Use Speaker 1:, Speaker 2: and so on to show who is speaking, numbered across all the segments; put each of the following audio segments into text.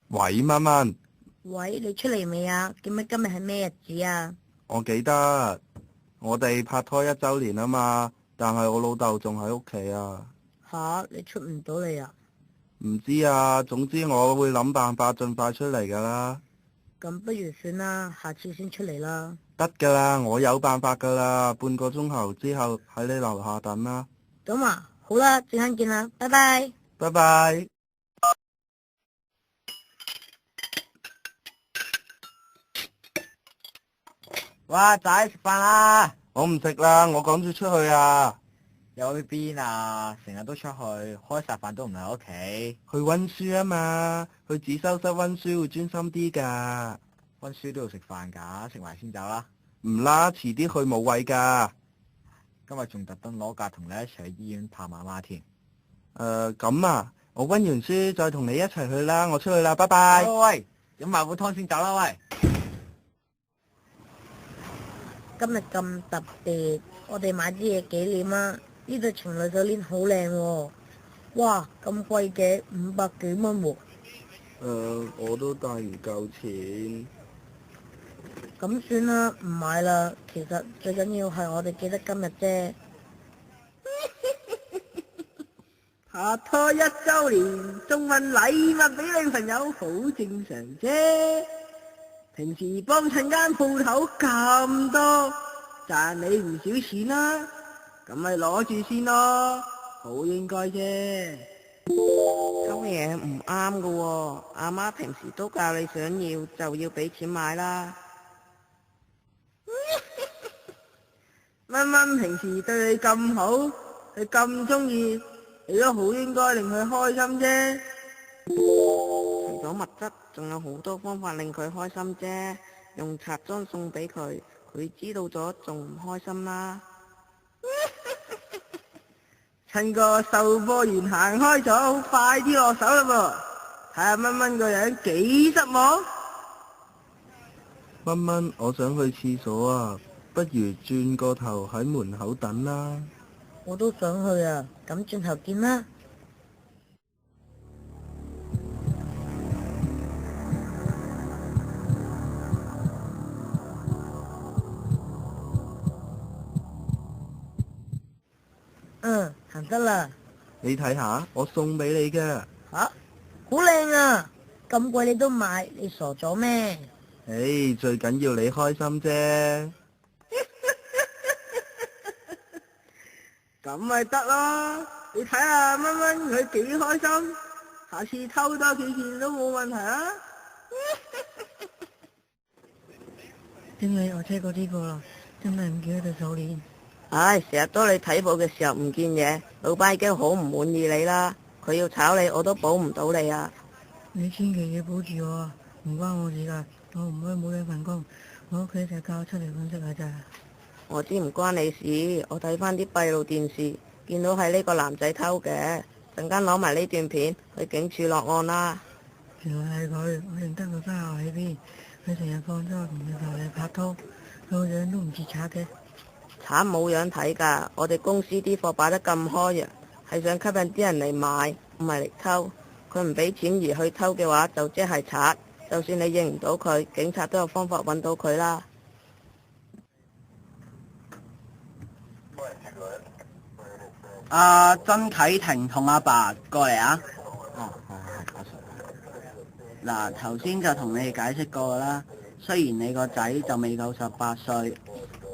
Speaker 1: 喂，蚊蚊，
Speaker 2: 喂，你出嚟未啊？記唔記得今日係咩日子啊？
Speaker 1: 我記得我哋拍拖1周年啊嘛，但係我老豆仲喺屋企啊。
Speaker 2: 吓，你出唔到嚟啊？
Speaker 1: 唔知啊，總之我會諗辦法盡快出嚟噶啦。
Speaker 2: 咁不如算啦，下次先出嚟啦。
Speaker 1: 得噶啦，我有辦法噶啦，半個鐘頭之後喺你樓下等啦。
Speaker 2: 咁啊，好啦，陣間見啦，拜拜。
Speaker 1: 拜拜。
Speaker 3: 哇仔，食飯啦！
Speaker 1: 我唔食啦，我趕住出去啊。
Speaker 3: 又去邊啊？成日都出去，開晒飯都唔喺屋企。
Speaker 1: 去溫書啊嘛，去自修室溫書會專心啲噶。
Speaker 3: 溫書都要食飯㗎，食埋先走啦。
Speaker 1: 唔啦，遲啲去冇位噶。
Speaker 3: 今日仲特登攞假同你一齊去醫院探媽媽添。
Speaker 1: 咁啊，我溫完書再同你一齊去啦，我出去啦，拜拜。
Speaker 3: 喂，飲埋碗湯先走啦喂。
Speaker 2: 今日咁特別，我哋買啲嘢紀念啊！呢對情侶手鏈好靚喎，哇，咁貴嘅，500幾蚊喎。
Speaker 1: 我都帶唔夠錢。
Speaker 2: 咁算啦，唔買啦。其實最緊要係我哋記得今日啫。拍拖1周年，送份禮物俾女朋友，好正常啫。平時幫襯間鋪頭咁多，賺你唔少錢啦，咁咪攞住先咯，好應該啫。偷嘢唔啱噶喎，阿媽平時都教你想要就要俾錢買啦。蚊蚊平時對你咁好，佢咁鍾意，你都好應該令佢開心啫。除咗物質，仲有好多方法令佢開心啫。用茶裝送俾佢，佢知道咗仲唔開心啦。趁個售貨員行開咗，快啲落手啦噃！睇下蚊蚊個樣幾失望。
Speaker 1: 蚊蚊，我想去廁所啊，不如轉個頭喺門口等啦。
Speaker 2: 我都想去啊，咁轉頭見啦。行得啦。
Speaker 1: 你睇下，我送俾你嘅。
Speaker 2: 吓，好靚啊！咁貴你都買，你傻咗咩？
Speaker 1: 最緊要你開心啫。
Speaker 2: 咁咪得咯！你睇下蚊蚊佢幾開心，下次偷多幾件都冇問題啊！點解我車過呢個啦？真係唔見咗對手鏈。唉，成日當你睇鋪嘅時候唔見嘢，老闆已經好唔滿意你啦。佢要炒你，我都保唔到你啊！你千祈要保住我啊！唔關我事噶，我唔會冇你份工。我屋企就教出嚟粉飾噶咋。我知唔關你事，我睇翻啲閉路電視，見到係呢個男仔偷嘅。陣間攞埋呢段片去警署落案啦。原來係佢，我認得佢家下喺邊。佢成日放咗同佢同你拍拖，個樣都唔似賊嘅。賊冇樣睇噶，我哋公司啲貨擺得咁開啊，係想吸引啲人嚟買，唔係嚟偷。佢唔俾錢而去偷嘅話，就即係賊。就算你認唔到佢，警察都有方法揾到佢啦。曾啟婷同阿爸過嚟啊！
Speaker 3: 哦，係，
Speaker 2: 嗱，頭先就同你哋解釋過啦。雖然你個仔就未夠18歲，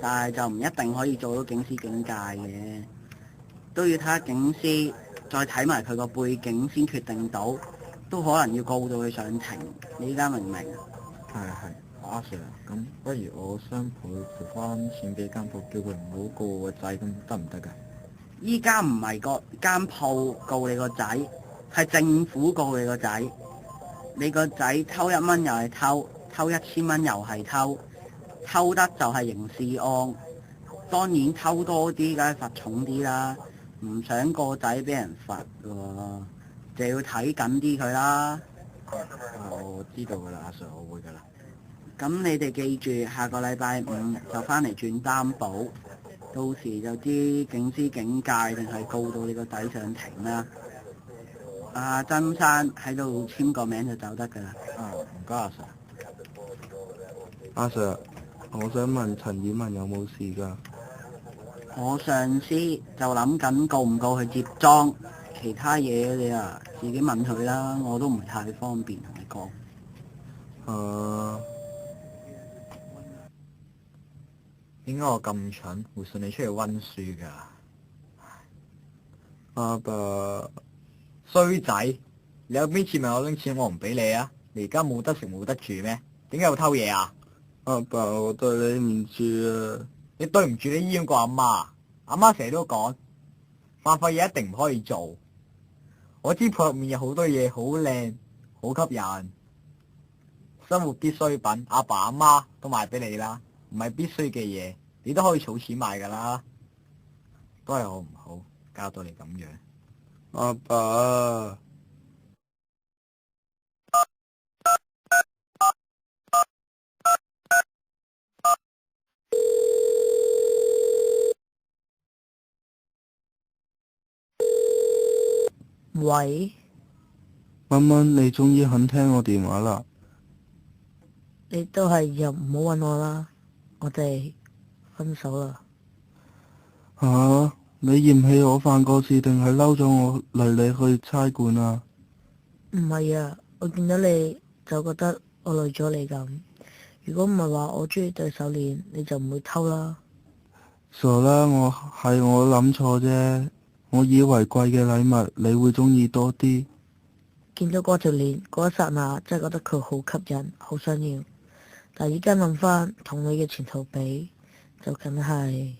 Speaker 2: 但係就唔一定可以做到警司警戒嘅，都要睇下警司再睇埋佢個背景先決定到，都可能要告到佢上庭。你依家明唔明？
Speaker 3: 係，阿 Sir，咁不如我雙倍賠翻錢俾間鋪，叫佢唔好告我個仔，咁得唔得㗎？
Speaker 2: 依家唔係個間鋪告你個仔，係政府告你個仔。你個仔偷1蚊又係偷，偷1000蚊又係偷，偷得就係刑事案。當然偷多啲梗係罰重啲啦，唔想個仔俾人罰喎，就要睇緊啲佢啦。
Speaker 3: 我知道㗎啦，阿 Sir，我會㗎啦。
Speaker 2: 咁你哋記住，下個禮拜5就返嚟轉擔保，到時就知警司警戒定係告到你個仔上庭啦。阿曾生喺度簽個名就走得㗎啦。
Speaker 3: 該阿 Sir。
Speaker 1: 阿 Sir，我想問陳婉文有冇事㗎？
Speaker 2: 我上司就諗緊告唔告佢接莊，其他嘢你啊自己問佢啦，我都唔係太方便同你講。
Speaker 3: 點解我咁蠢，會順你出去溫書㗎？
Speaker 1: 阿爸，
Speaker 3: 衰仔，你有邊次問我拎錢我唔俾你啊？你而家冇得食冇得住咩？點解要偷嘢啊？
Speaker 1: 阿爸，我對你唔住啊！
Speaker 3: 你對唔住你醫院個阿媽，阿媽成日都講，犯法嘢一定唔可以做。我知鋪入面有好多嘢好靚，好吸引，生活必需品，阿爸阿媽都買俾你啦，唔係必須嘅嘢，你都可以儲錢買噶啦。都係我唔好，搞到你咁樣。
Speaker 1: 阿爸，
Speaker 2: 喂，
Speaker 1: 蚊蚊，你終於肯聽我電話啦！
Speaker 2: 你都係又唔好搵我啦，我哋分手啦。
Speaker 1: 吓？你嫌棄我犯過事，定係嬲咗我嚟你去差館啊？
Speaker 2: 唔係啊，我見到你就覺得我累咗你咁。如果唔係話我中意對手鏈，你就唔會偷啦。
Speaker 1: 傻啦，我諗錯啫。我以為貴嘅禮物你會鍾意多啲。
Speaker 2: 見到嗰條鏈嗰一剎那，真係覺得佢好吸引，好想要。但係而家諗翻，同你嘅前途比，就梗係。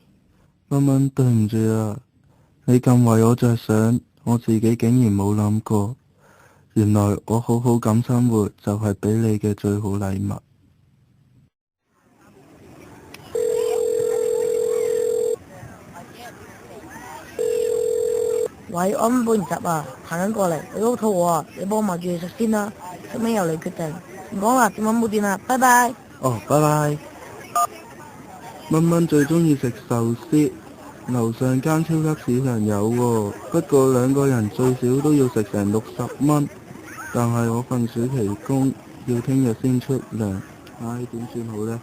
Speaker 1: 蚊蚊，對唔住啊！你咁為我着想，我自己竟然冇諗過。原來我好好咁生活，就係俾你嘅最好禮物。
Speaker 2: 喂，我啱搬完閘啊，行緊過嚟，你好肚餓啊，你幫我買住嘢食先啦，食咩由你決定。唔講啦，電話冇電啦，拜拜。
Speaker 1: 哦，拜拜。蚊蚊最鍾意食壽司，樓上間超級市場有喎，不過兩個人最少都要食成60蚊，但係我份暑期工要聽日先出糧，唉，點算好呢？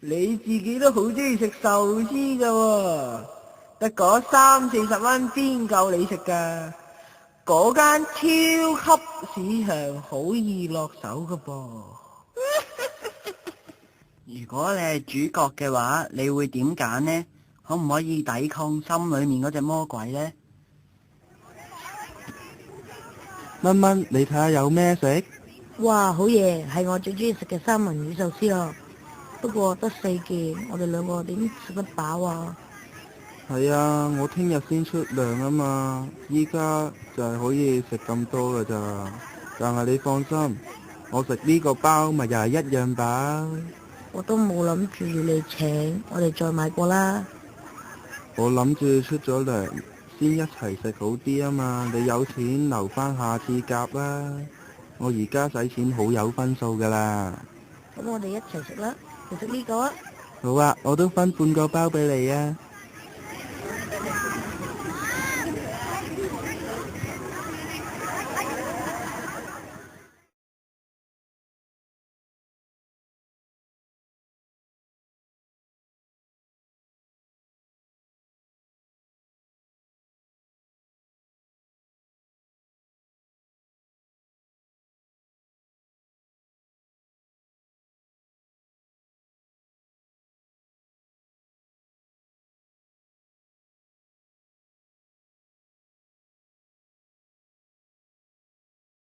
Speaker 2: 你自己都好鍾意食壽司噶喎，得嗰30-40蚊邊夠你食噶？嗰間超級市場好易落手噶噃。如果你係主角嘅話，你會點揀呢？可唔可以抵抗心裏面嗰隻魔鬼呢？
Speaker 1: 蚊蚊，你睇下有咩食？
Speaker 2: 哇，好嘢，係我最鍾意食嘅三文魚壽司咯。不過得4件，我哋兩個點食得飽啊？
Speaker 1: 係啊，我聽日先出糧啊嘛，依家就係可以食咁多噶咋。但係你放心，我食呢個包咪又係一樣飽。
Speaker 2: 我都冇諗住要你請，我哋再買過啦。
Speaker 1: 我諗住出咗糧先一齊食好啲啊嘛，你有錢留返下次夾啦。我而家使錢好有分數噶啦。
Speaker 2: 咁我哋一齊食啦，你食呢個啊？
Speaker 1: 好啊，我都分半個包俾你啊。